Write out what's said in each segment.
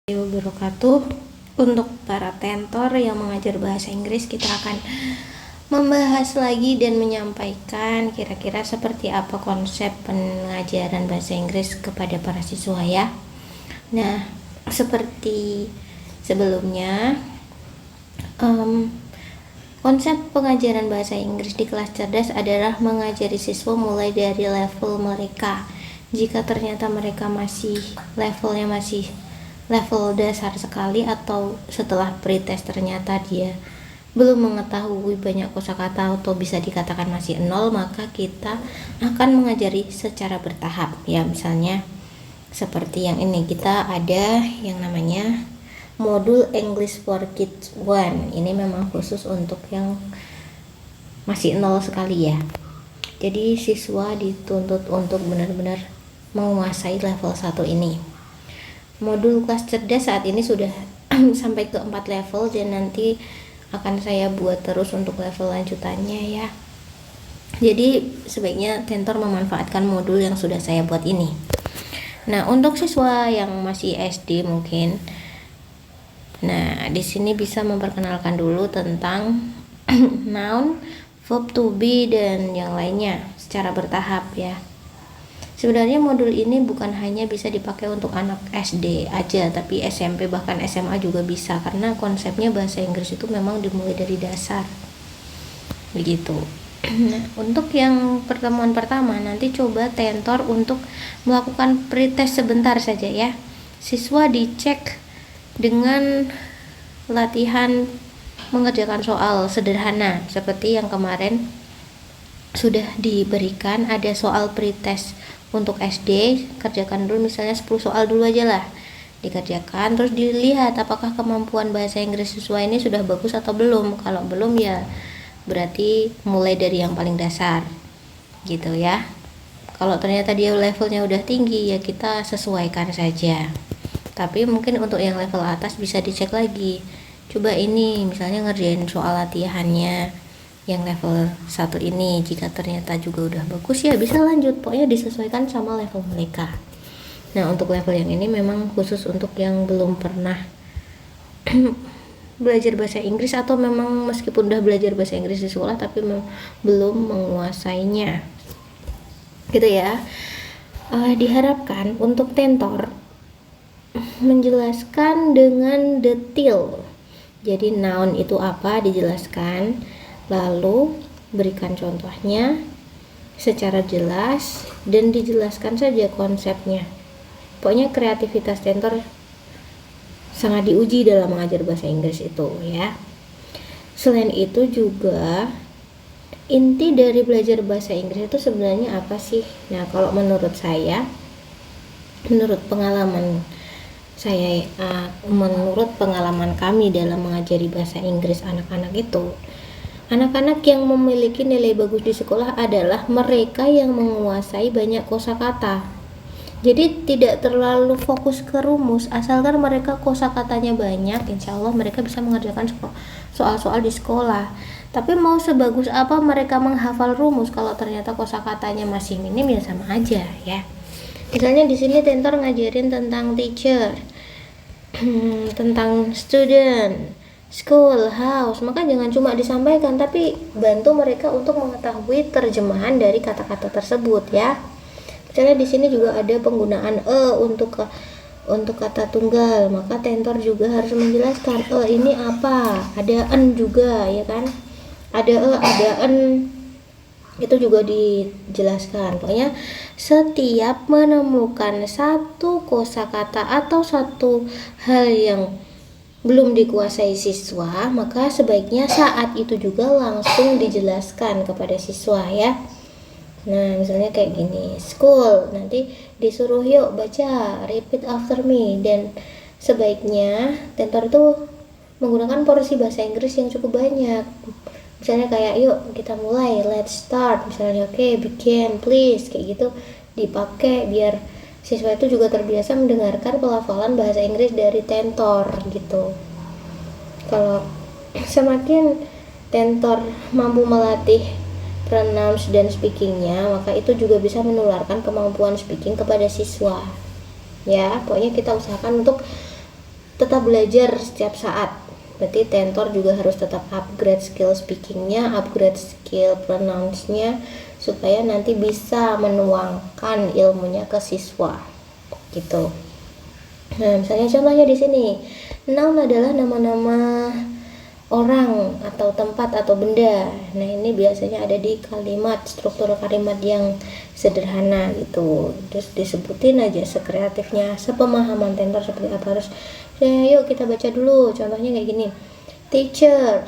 Wabarakatuh. Untuk para tentor yang mengajar bahasa Inggris, kita akan membahas lagi dan menyampaikan kira-kira seperti apa konsep pengajaran bahasa Inggris kepada para siswa ya. Nah, seperti sebelumnya, konsep pengajaran bahasa Inggris di kelas cerdas adalah mengajari siswa mulai dari level mereka. Jika ternyata mereka levelnya masih level dasar sekali, atau setelah pretest ternyata dia belum mengetahui banyak kosakata atau bisa dikatakan masih nol, maka kita akan mengajari secara bertahap ya. Misalnya seperti yang ini, kita ada yang namanya modul English for Kids 1. Ini memang khusus untuk yang masih nol sekali ya. Jadi siswa dituntut untuk benar-benar menguasai level 1 ini. Modul kelas cerdas saat ini sudah sampai ke 4 level, dan nanti akan saya buat terus untuk level lanjutannya ya. Jadi sebaiknya tentor memanfaatkan modul yang sudah saya buat ini. Nah, untuk siswa yang masih SD mungkin, nah di sini bisa memperkenalkan dulu tentang noun, verb to be, dan yang lainnya secara bertahap ya. Sebenarnya modul ini bukan hanya bisa dipakai untuk anak SD aja, tapi SMP bahkan SMA juga bisa, karena konsepnya bahasa Inggris itu memang dimulai dari dasar begitu. Nah, untuk yang pertemuan pertama, nanti coba tentor untuk melakukan pretest sebentar saja ya. Siswa dicek dengan latihan mengerjakan soal sederhana seperti yang kemarin sudah diberikan. Ada soal pretest untuk SD, kerjakan dulu misalnya 10 soal dulu aja lah, dikerjakan, terus dilihat apakah kemampuan bahasa Inggris siswa ini sudah bagus atau belum. Kalau belum ya berarti mulai dari yang paling dasar gitu ya. Kalau ternyata dia levelnya udah tinggi ya kita sesuaikan saja, tapi mungkin untuk yang level atas bisa dicek lagi. Coba ini misalnya ngerjain soal latihannya yang level 1 ini, jika ternyata juga udah bagus ya bisa lanjut, pokoknya disesuaikan sama level mereka. Nah, untuk level yang ini memang khusus untuk yang belum pernah belajar bahasa Inggris, atau memang meskipun udah belajar bahasa Inggris di sekolah tapi belum menguasainya gitu ya. Diharapkan untuk tentor menjelaskan dengan detail. Jadi noun itu apa dijelaskan, lalu berikan contohnya secara jelas dan dijelaskan saja konsepnya. Pokoknya kreativitas tentor sangat diuji dalam mengajar bahasa Inggris itu ya. Selain itu juga inti dari belajar bahasa Inggris itu sebenarnya apa sih? Nah, kalau menurut saya, menurut pengalaman saya, menurut pengalaman kami dalam mengajari bahasa Inggris anak-anak itu, anak-anak yang memiliki nilai bagus di sekolah adalah mereka yang menguasai banyak kosakata. Jadi tidak terlalu fokus ke rumus, asalkan mereka kosakatanya banyak, insya Allah mereka bisa mengerjakan soal-soal di sekolah. Tapi mau sebagus apa mereka menghafal rumus, kalau ternyata kosakatanya masih minim ya sama aja ya. Misalnya di sini tentor ngajarin tentang teacher, tentang student, school, house, maka jangan cuma disampaikan, tapi bantu mereka untuk mengetahui terjemahan dari kata-kata tersebut ya. Misalnya di sini juga ada penggunaan untuk kata tunggal, maka tentor juga harus menjelaskan ini apa. Ada en juga ya kan, ada ada en, itu juga dijelaskan. Pokoknya setiap menemukan satu kosakata atau satu hal yang belum dikuasai siswa, maka sebaiknya saat itu juga langsung dijelaskan kepada siswa ya. Nah, misalnya kayak gini, school, nanti disuruh yuk baca, repeat after me, dan sebaiknya tentor itu menggunakan porsi bahasa Inggris yang cukup banyak. Misalnya kayak yuk kita mulai, let's start, misalnya oke, begin, please, kayak gitu dipakai biar siswa itu juga terbiasa mendengarkan pelafalan bahasa Inggris dari tentor gitu. Kalau semakin tentor mampu melatih pronounce dan speakingnya, maka itu juga bisa menularkan kemampuan speaking kepada siswa ya. Pokoknya kita usahakan untuk tetap belajar setiap saat. Berarti tentor juga harus tetap upgrade skill speakingnya, upgrade skill pronounce-nya, supaya nanti bisa menuangkan ilmunya ke siswa gitu. Nah, misalnya contohnya di sini, noun adalah nama-nama orang atau tempat atau benda. Nah, ini biasanya ada di kalimat, struktur kalimat yang sederhana gitu. Terus disebutin aja sekreatifnya, sepemahaman tentor seperti apa. Harus yuk kita baca dulu. Contohnya kayak gini. Teacher,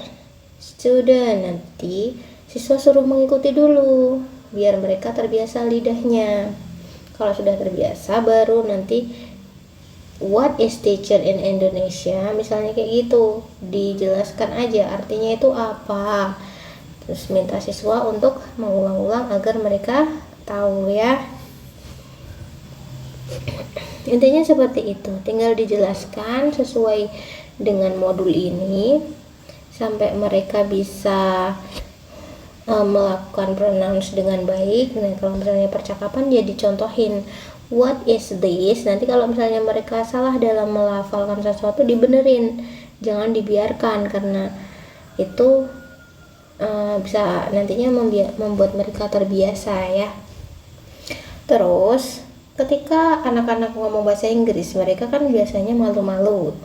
student, nanti siswa suruh mengikuti dulu biar mereka terbiasa lidahnya. Kalau sudah terbiasa baru nanti what is teacher in Indonesia, misalnya kayak gitu, dijelaskan aja artinya itu apa, terus minta siswa untuk mengulang-ulang agar mereka tahu ya. Intinya seperti itu, tinggal dijelaskan sesuai dengan modul ini sampai mereka bisa melakukan pronounce dengan baik. Nah, kalau misalnya percakapan dia dicontohin what is this, nanti kalau misalnya mereka salah dalam melafalkan sesuatu dibenerin, jangan dibiarkan, karena itu bisa nantinya membuat mereka terbiasa ya. Terus ketika anak-anak ngomong bahasa Inggris, mereka kan biasanya malu-malu.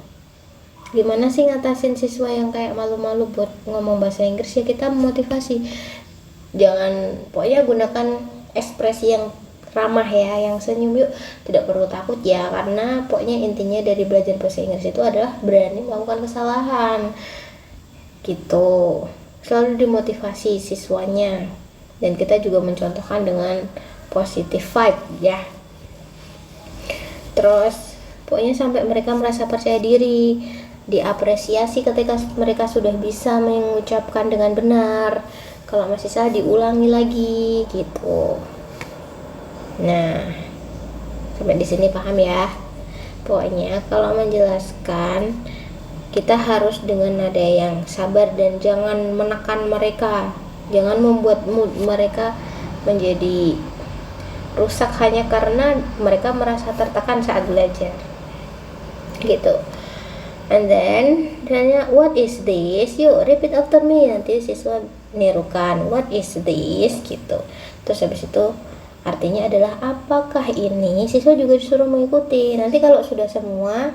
Gimana sih ngatasin siswa yang kayak malu-malu buat ngomong bahasa Inggris? Ya kita memotivasi, jangan, pokoknya gunakan ekspresi yang ramah ya, yang senyum yuk, tidak perlu takut ya, karena pokoknya intinya dari belajar bahasa Inggris itu adalah berani melakukan kesalahan gitu. Selalu dimotivasi siswanya, dan kita juga mencontohkan dengan positive vibe ya. Terus pokoknya sampai mereka merasa percaya diri, diapresiasi ketika mereka sudah bisa mengucapkan dengan benar. Kalau masih salah diulangi lagi gitu. Nah, sampai di sini paham ya. Pokoknya kalau menjelaskan kita harus dengan nada yang sabar dan jangan menekan mereka. Jangan membuat mood mereka menjadi rusak hanya karena mereka merasa tertekan saat belajar. Gitu. And then tanya what is this? Yuk repeat after me. Nanti siswa nirukan what is this gitu. Terus habis itu artinya adalah apakah ini, siswa juga disuruh mengikuti. Nanti kalau sudah semua,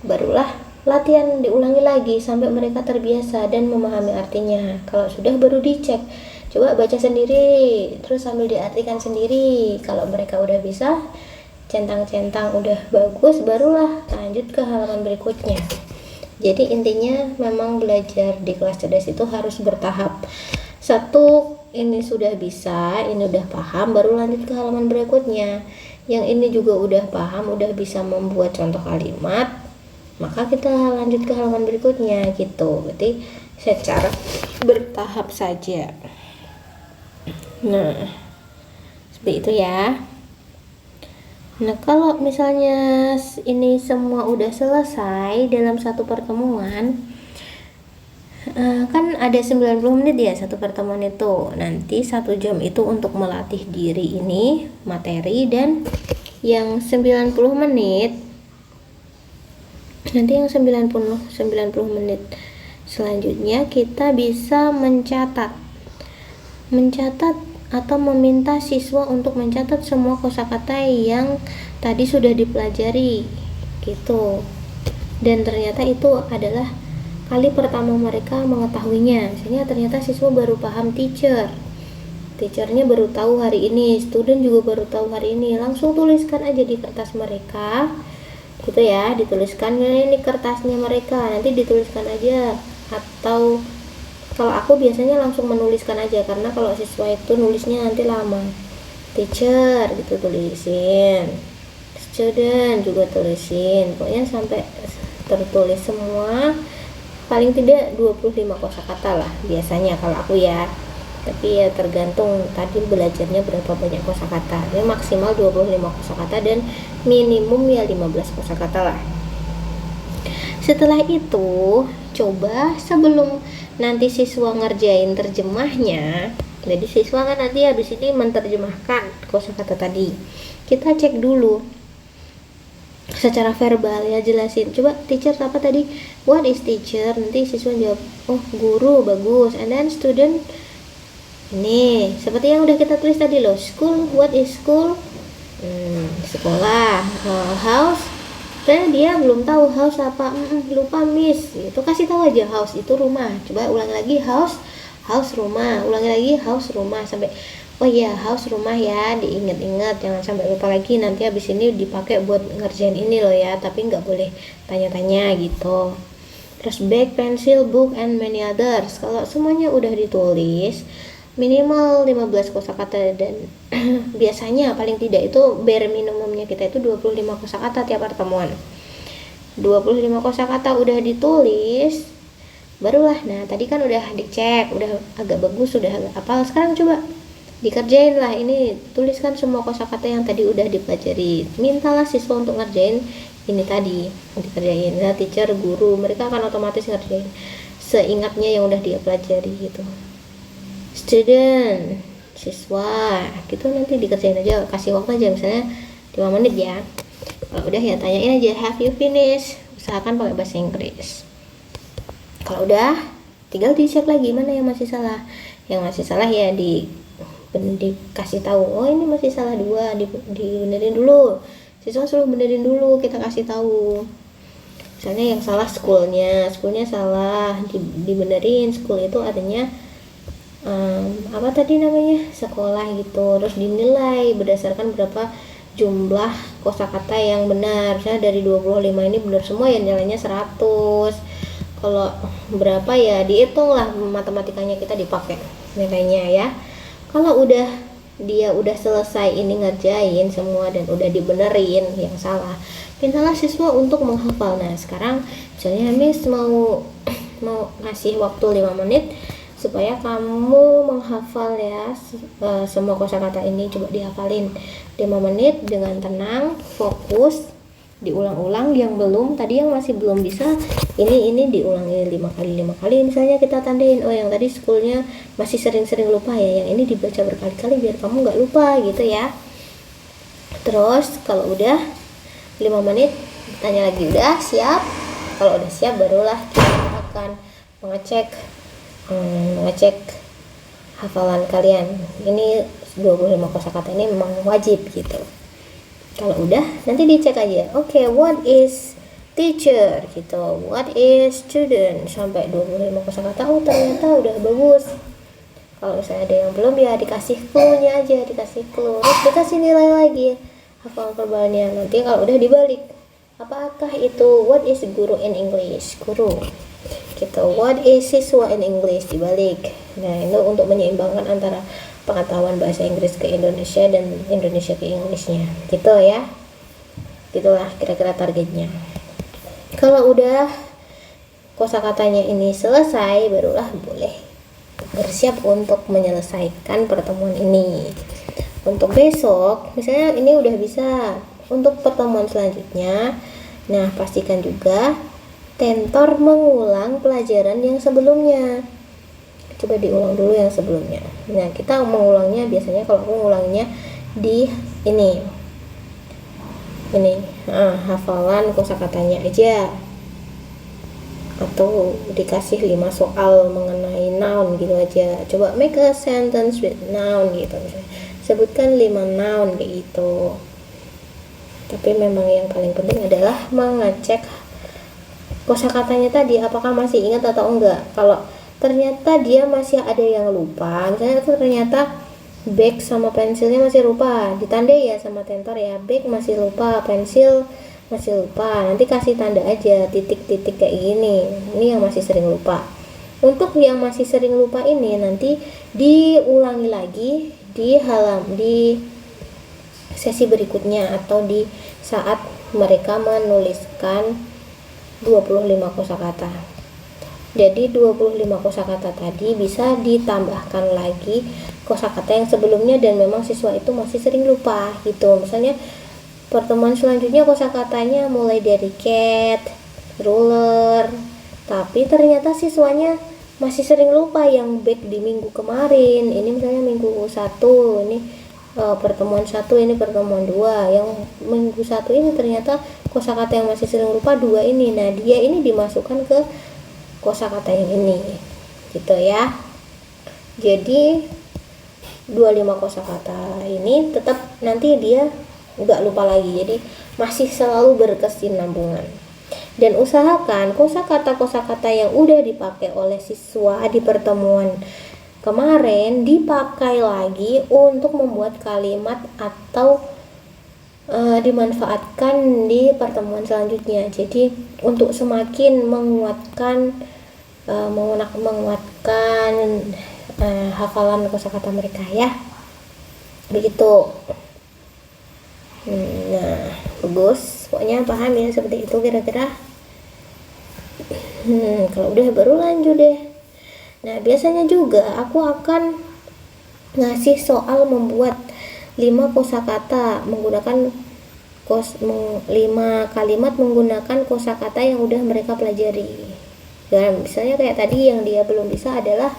barulah latihan diulangi lagi sampai mereka terbiasa dan memahami artinya. Kalau sudah baru dicek, coba baca sendiri, terus sambil diartikan sendiri. Kalau mereka udah bisa, centang-centang udah bagus, barulah lanjut ke halaman berikutnya. Jadi intinya memang belajar di kelas cerdas itu harus bertahap. Satu, ini sudah bisa, ini udah paham, baru lanjut ke halaman berikutnya. Yang ini juga udah paham, udah bisa membuat contoh kalimat, maka kita lanjut ke halaman berikutnya gitu. Berarti secara bertahap saja. Nah, seperti itu ya. Nah, kalau misalnya ini semua udah selesai dalam satu pertemuan, kan ada 90 menit ya satu pertemuan itu. Nanti 1 jam itu untuk melatih diri ini, materi, dan yang 90 menit, nanti yang 90 menit selanjutnya kita bisa mencatat atau meminta siswa untuk mencatat semua kosakata yang tadi sudah dipelajari gitu. Dan ternyata itu adalah kali pertama mereka mengetahuinya. Misalnya ternyata siswa baru paham teachernya baru tahu hari ini, student juga baru tahu hari ini. Langsung tuliskan aja di kertas mereka gitu ya, dituliskan ini kertasnya mereka, nanti dituliskan aja. Atau kalau aku biasanya langsung menuliskan aja, karena kalau siswa itu nulisnya nanti lama. Teacher gitu tulisin, student juga tulisin, pokoknya sampai tertulis semua. Paling tidak 25 kosakata lah biasanya kalau aku ya, tapi ya tergantung tadi belajarnya berapa banyak kosakata. Ini maksimal 25 kosakata dan minimum ya 15 kosakata lah. Setelah itu coba sebelum nanti siswa ngerjain terjemahnya, jadi siswa kan nanti habis ini menerjemahkan kosakata tadi, kita cek dulu secara verbal ya, jelasin. Coba teacher apa tadi? What is teacher? Nanti siswa jawab, oh guru, bagus. And then student, ini seperti yang udah kita tulis tadi loh. School, what is school? Sekolah. House, karena dia belum tahu house apa, lupa miss. Itu kasih tahu aja house itu rumah. Coba ulangi lagi, house rumah. Ulangi lagi, house rumah sampai oh iya house rumah ya, diingat-ingat, jangan sampai lupa lagi. Nanti habis ini dipakai buat ngerjain ini loh ya, tapi nggak boleh tanya-tanya gitu. Terus bag, pencil, book, and many others. Kalau semuanya udah ditulis, minimal 15 kosakata dan biasanya paling tidak itu bare minimumnya kita itu 25 kosakata tiap pertemuan. 25 kosakata udah ditulis, barulah, nah tadi kan udah dicek, udah agak bagus, udah agak hafal. Sekarang coba dikerjain lah, ini tuliskan semua kosakata yang tadi udah dipelajari. Mintalah siswa untuk ngerjain ini tadi, dikerjain. Nah teacher, guru, mereka akan otomatis ngerjain seingatnya yang udah dia pelajari gitu. Student, siswa, gitu nanti dikerjain aja, kasih waktu aja misalnya 5 menit ya. Kalau udah ya tanyain aja, have you finished? Usahakan pakai bahasa Inggris. Kalau udah, tinggal dicek lagi mana yang masih salah. Yang masih salah ya dikasih tahu, oh ini masih salah 2, dibenerin dulu. Siswa suruh benerin dulu, kita kasih tahu. Misalnya yang salah schoolnya salah, dibenerin. School itu artinya apa tadi namanya, sekolah gitu. Terus dinilai berdasarkan berapa jumlah kosakata yang benar. Misalnya dari 25 ini benar semua ya, nilainya 100. Kalau berapa ya dihitung lah, matematikanya kita dipakai nilainya ya. Kalau dia udah selesai ini ngerjain semua dan udah dibenerin yang salah, mintalah siswa untuk menghafal. Nah sekarang misalnya Miss mau ngasih waktu 5 menit supaya kamu menghafal ya semua kosakata ini. Coba dihafalin 5 menit dengan tenang, fokus, diulang-ulang. Yang belum tadi, yang masih belum bisa, ini diulangi 5 kali misalnya kita tandain, oh yang tadi schoolnya masih sering-sering lupa ya, yang ini dibaca berkali-kali biar kamu nggak lupa gitu ya. Terus kalau udah 5 menit tanya lagi, udah siap? Kalau udah siap barulah kita akan mengecek hafalan kalian. Ini 25 kosakata ini memang wajib gitu. Kalau udah nanti dicek aja, oke, what is teacher gitu, what is student, sampai 25 kosakata. Oh ternyata udah bagus. Kalau misalnya ada yang belum ya dikasih clue-nya aja, dikasih clue, terus dikasih nilai lagi hafalan verbalnya. Nanti kalau udah dibalik, apakah itu what is guru in English, guru gitu, what is siswa in English, dibalik. Nah itu untuk menyeimbangkan antara pengetahuan bahasa Inggris ke Indonesia dan Indonesia ke Inggrisnya gitu ya. Gitulah kira-kira targetnya. Kalau udah kosakatanya ini selesai, barulah boleh bersiap untuk menyelesaikan pertemuan ini. Untuk besok misalnya ini udah bisa, untuk pertemuan selanjutnya, nah pastikan juga tentor mengulang pelajaran yang sebelumnya. Coba diulang dulu yang sebelumnya. Nah kita mengulangnya biasanya, kalau aku ngulangnya di ini hafalan kosakatanya aja, atau dikasih 5 soal mengenai noun gitu aja. Coba make a sentence with noun gitu, sebutkan 5 noun kayak gitu. Tapi memang yang paling penting adalah mengecek kosakatanya tadi apakah masih ingat atau enggak. Kalau ternyata dia masih ada yang lupa, misalnya ternyata bag sama pensilnya masih lupa, ditandai ya sama tentor ya, bag masih lupa, pensil masih lupa, nanti kasih tanda aja titik-titik kayak gini, ini yang masih sering lupa. Untuk yang masih sering lupa ini nanti diulangi lagi di sesi berikutnya, atau di saat mereka menuliskan 25 kosakata. Jadi 25 kosakata tadi bisa ditambahkan lagi kosakata yang sebelumnya dan memang siswa itu masih sering lupa gitu. Misalnya pertemuan selanjutnya kosakatanya mulai dari cat, ruler, tapi ternyata siswanya masih sering lupa yang back di minggu kemarin. Ini misalnya minggu 1, ini pertemuan 1, ini pertemuan 2. Yang minggu 1 ini ternyata kosakata yang masih sering rupa dua ini. Nah, dia ini dimasukkan ke kosakata yang ini. Gitu ya. Jadi 25 kosakata ini tetap nanti dia nggak lupa lagi. Jadi masih selalu berkesinambungan. Dan usahakan kosakata-kosakata yang udah dipakai oleh siswa di pertemuan kemarin dipakai lagi untuk membuat kalimat atau dimanfaatkan di pertemuan selanjutnya. Jadi untuk semakin menguatkan hafalan kosakata mereka ya. Begitu. Nah, bagus. Pokoknya paham ya seperti itu kira-kira. Kalau udah baru lanjut deh. Nah, biasanya juga aku akan ngasih soal membuat 5 kosakata menggunakan 5 kalimat menggunakan kosakata yang udah mereka pelajari. Ya, misalnya kayak tadi yang dia belum bisa adalah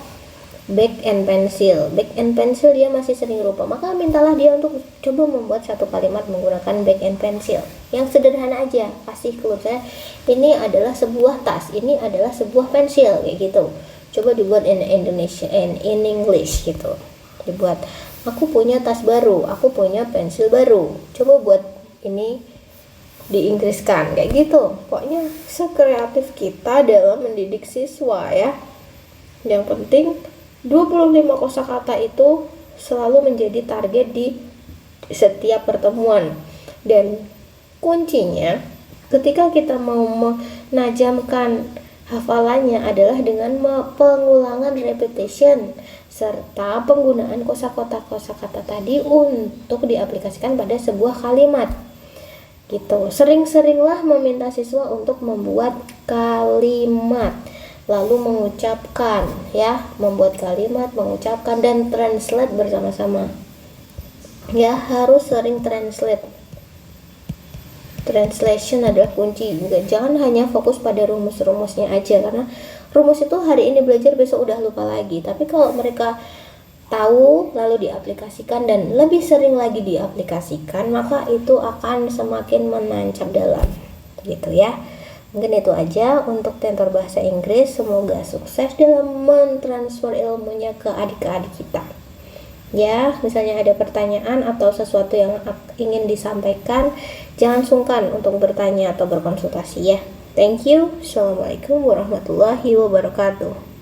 back and pencil. Back and pencil dia masih sering lupa, maka mintalah dia untuk coba membuat satu kalimat menggunakan back and pencil yang sederhana aja. Kasih clue saya, ini adalah sebuah tas, ini adalah sebuah pensil, kayak gitu. Coba dibuat in Indonesia and in English gitu. Dibuat, aku punya tas baru, aku punya pensil baru. Coba buat ini diinggriskan kayak gitu. Pokoknya sekreatif kita dalam mendidik siswa ya. Yang penting 25 kosakata itu selalu menjadi target di setiap pertemuan. Dan kuncinya ketika kita mau menajamkan hafalannya adalah dengan pengulangan repetition serta penggunaan kosakata tadi untuk diaplikasikan pada sebuah kalimat. Gitu. Sering-seringlah meminta siswa untuk membuat kalimat, lalu mengucapkan ya, membuat kalimat, mengucapkan dan translate bersama-sama. Ya, harus sering translate. Translation adalah kunci. Jangan hanya fokus pada rumus-rumusnya aja, karena rumus itu hari ini belajar, besok udah lupa lagi. Tapi kalau mereka tahu lalu diaplikasikan dan lebih sering lagi diaplikasikan, maka itu akan semakin menancap dalam. Gitu ya. Mungkin itu aja untuk tentor bahasa Inggris. Semoga sukses dalam mentransfer ilmunya ke adik-adik kita. Ya, misalnya ada pertanyaan atau sesuatu yang ingin disampaikan, jangan sungkan untuk bertanya atau berkonsultasi ya. Thank you. Assalamualaikum warahmatullahi wabarakatuh.